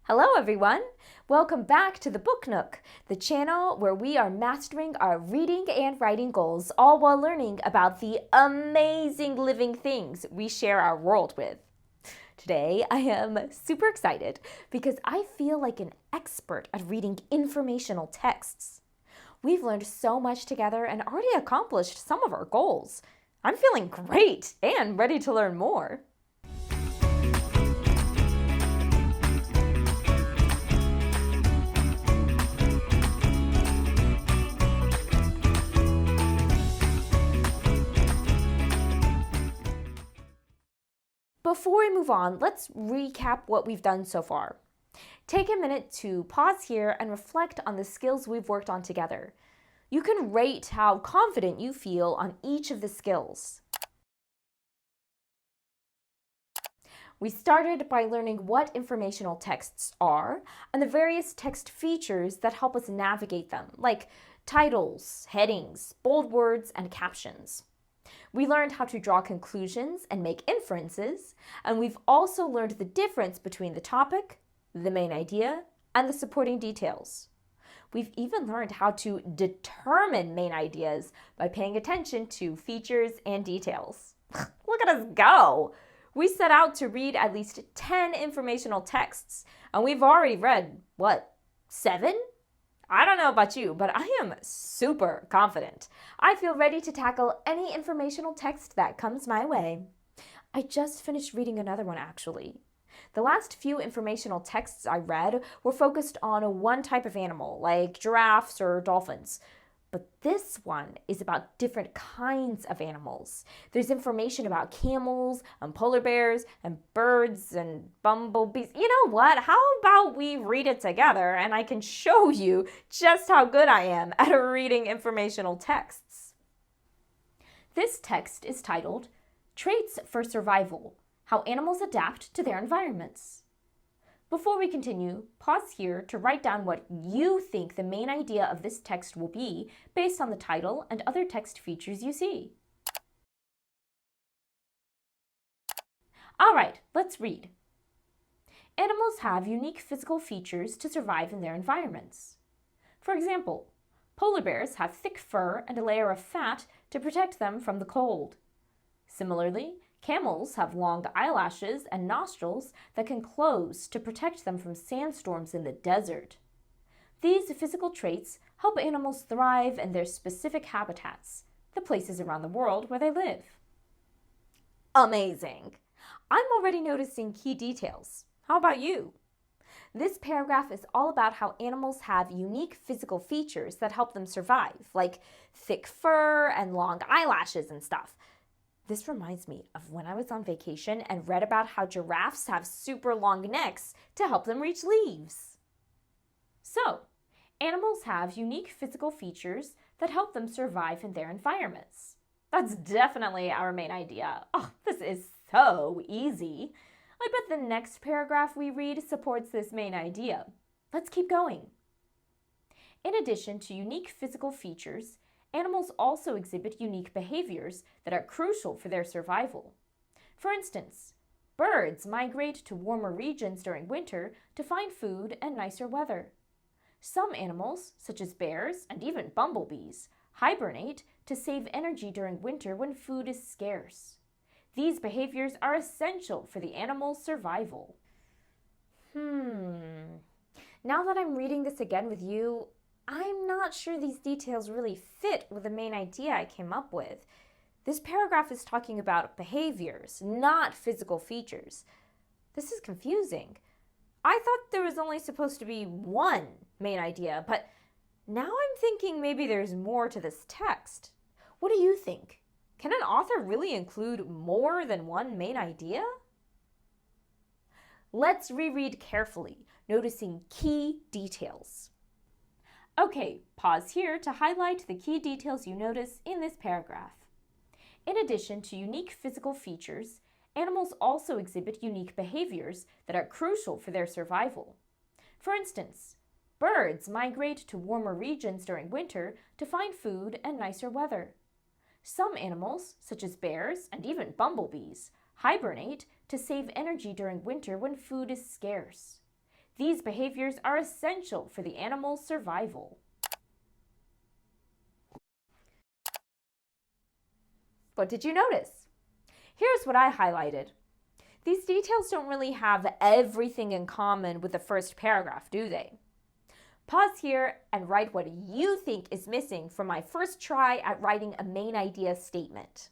Hello everyone! Welcome back to the Book Nook, the channel where we are mastering our reading and writing goals, all while learning about the amazing living things we share our world with. Today I am super excited because I feel like an expert at reading informational texts. We've learned so much together and already accomplished some of our goals. I'm feeling great and ready to learn more. Before we move on, let's recap what we've done so far. Take a minute to pause here and reflect on the skills we've worked on together. You can rate how confident you feel on each of the skills. We started by learning what informational texts are and the various text features that help us navigate them, like titles, headings, bold words, and captions. We learned how to draw conclusions and make inferences, and we've also learned the difference between the topic, the main idea, and the supporting details. We've even learned how to determine main ideas by paying attention to features and details. Look at us go! We set out to read at least 10 informational texts, and we've already read, 7? I don't know about you, but I am super confident. I feel ready to tackle any informational text that comes my way. I just finished reading another one, actually. The last few informational texts I read were focused on one type of animal, like giraffes or dolphins. But this one is about different kinds of animals. There's information about camels and polar bears and birds and bumblebees. You know what? How about we read it together and I can show you just how good I am at reading informational texts. This text is titled, Traits for Survival: How Animals Adapt to Their Environments. Before we continue, pause here to write down what you think the main idea of this text will be based on the title and other text features you see. All right, let's read. Animals have unique physical features to survive in their environments. For example, polar bears have thick fur and a layer of fat to protect them from the cold. Similarly, camels have long eyelashes and nostrils that can close to protect them from sandstorms in the desert. These physical traits help animals thrive in their specific habitats, the places around the world where they live. Amazing! I'm already noticing key details. How about you? This paragraph is all about how animals have unique physical features that help them survive, like thick fur and long eyelashes and stuff. This reminds me of when I was on vacation and read about how giraffes have super long necks to help them reach leaves. So, animals have unique physical features that help them survive in their environments. That's definitely our main idea. Oh, this is so easy. I bet the next paragraph we read supports this main idea. Let's keep going. In addition to unique physical features, animals also exhibit unique behaviors that are crucial for their survival. For instance, birds migrate to warmer regions during winter to find food and nicer weather. Some animals, such as bears and even bumblebees, hibernate to save energy during winter when food is scarce. These behaviors are essential for the animal's survival. Now that I'm reading this again with you, I'm not sure these details really fit with the main idea I came up with. This paragraph is talking about behaviors, not physical features. This is confusing. I thought there was only supposed to be one main idea, but now I'm thinking maybe there's more to this text. What do you think? Can an author really include more than one main idea? Let's reread carefully, noticing key details. Okay, pause here to highlight the key details you notice in this paragraph. In addition to unique physical features, animals also exhibit unique behaviors that are crucial for their survival. For instance, birds migrate to warmer regions during winter to find food and nicer weather. Some animals, such as bears and even bumblebees, hibernate to save energy during winter when food is scarce. These behaviors are essential for the animal's survival. What did you notice? Here's what I highlighted. These details don't really have everything in common with the first paragraph, do they? Pause here and write what you think is missing from my first try at writing a main idea statement.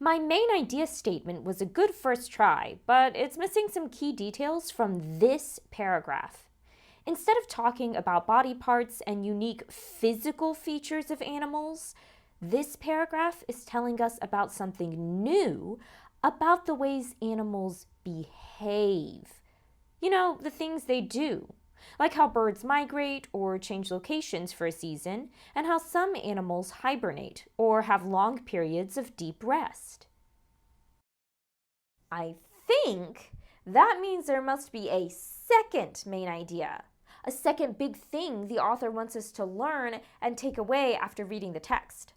My main idea statement was a good first try, but it's missing some key details from this paragraph. Instead of talking about body parts and unique physical features of animals, this paragraph is telling us about something new about the ways animals behave. You know, the things they do, like how birds migrate or change locations for a season, and how some animals hibernate or have long periods of deep rest. I think that means there must be a second main idea, a second big thing the author wants us to learn and take away after reading the text.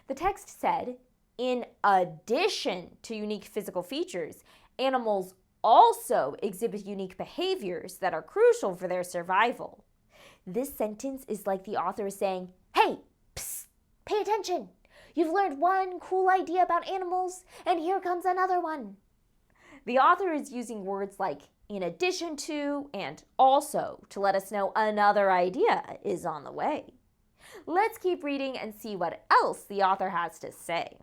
The text said, in addition to unique physical features, animals also exhibit unique behaviors that are crucial for their survival. This sentence is like the author is saying, hey, psst, pay attention. You've learned one cool idea about animals, and here comes another one. The author is using words like in addition to and also to let us know another idea is on the way. Let's keep reading and see what else the author has to say.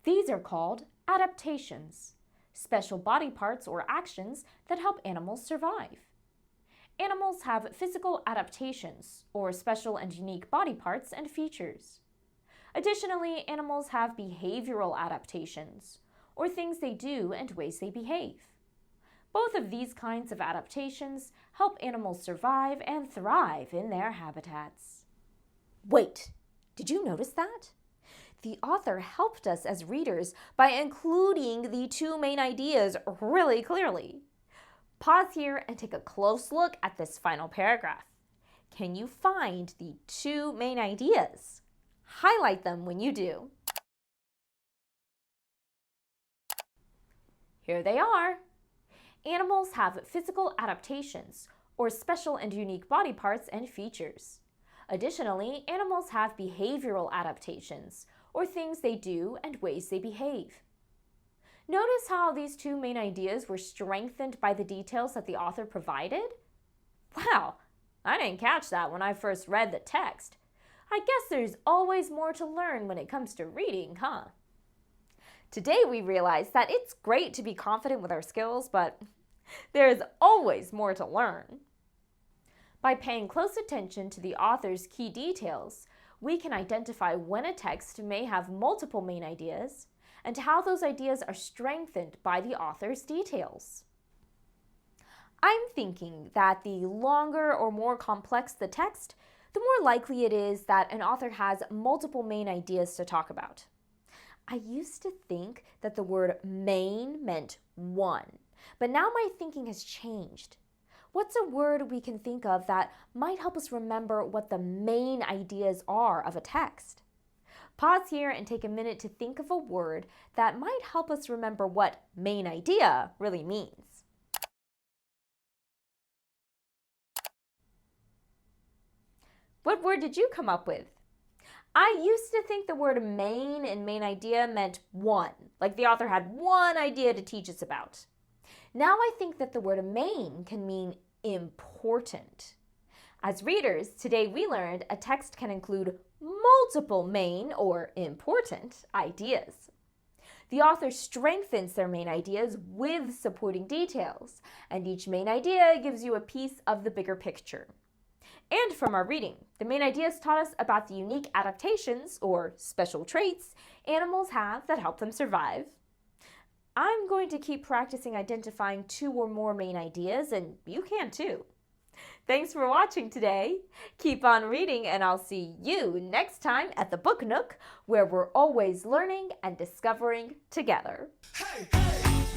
These are called adaptations, special body parts or actions that help animals survive. Animals have physical adaptations, or special and unique body parts and features. Additionally, animals have behavioral adaptations, or things they do and ways they behave. Both of these kinds of adaptations help animals survive and thrive in their habitats. Wait, did you notice that? The author helped us as readers by including the two main ideas really clearly. Pause here and take a close look at this final paragraph. Can you find the two main ideas? Highlight them when you do. Here they are. Animals have physical adaptations, or special and unique body parts and features. Additionally, animals have behavioral adaptations, or things they do and ways they behave. Notice how these two main ideas were strengthened by the details that the author provided? Wow, I didn't catch that when I first read the text. I guess there's always more to learn when it comes to reading, huh? Today we realized that it's great to be confident with our skills, but there is always more to learn. By paying close attention to the author's key details, we can identify when a text may have multiple main ideas and how those ideas are strengthened by the author's details. I'm thinking that the longer or more complex the text, the more likely it is that an author has multiple main ideas to talk about. I used to think that the word main meant one, but now my thinking has changed. What's a word we can think of that might help us remember what the main ideas are of a text? Pause here and take a minute to think of a word that might help us remember what main idea really means. What word did you come up with? I used to think the word main and main idea meant one, like the author had one idea to teach us about. Now I think that the word main can mean important. As readers, today we learned a text can include multiple main or important ideas. The author strengthens their main ideas with supporting details, and each main idea gives you a piece of the bigger picture. And from our reading, the main ideas taught us about the unique adaptations, or special traits, animals have that help them survive. I'm going to keep practicing identifying two or more main ideas, and you can too. Thanks for watching today. Keep on reading, and I'll see you next time at the Book Nook, where we're always learning and discovering together. Hey, hey!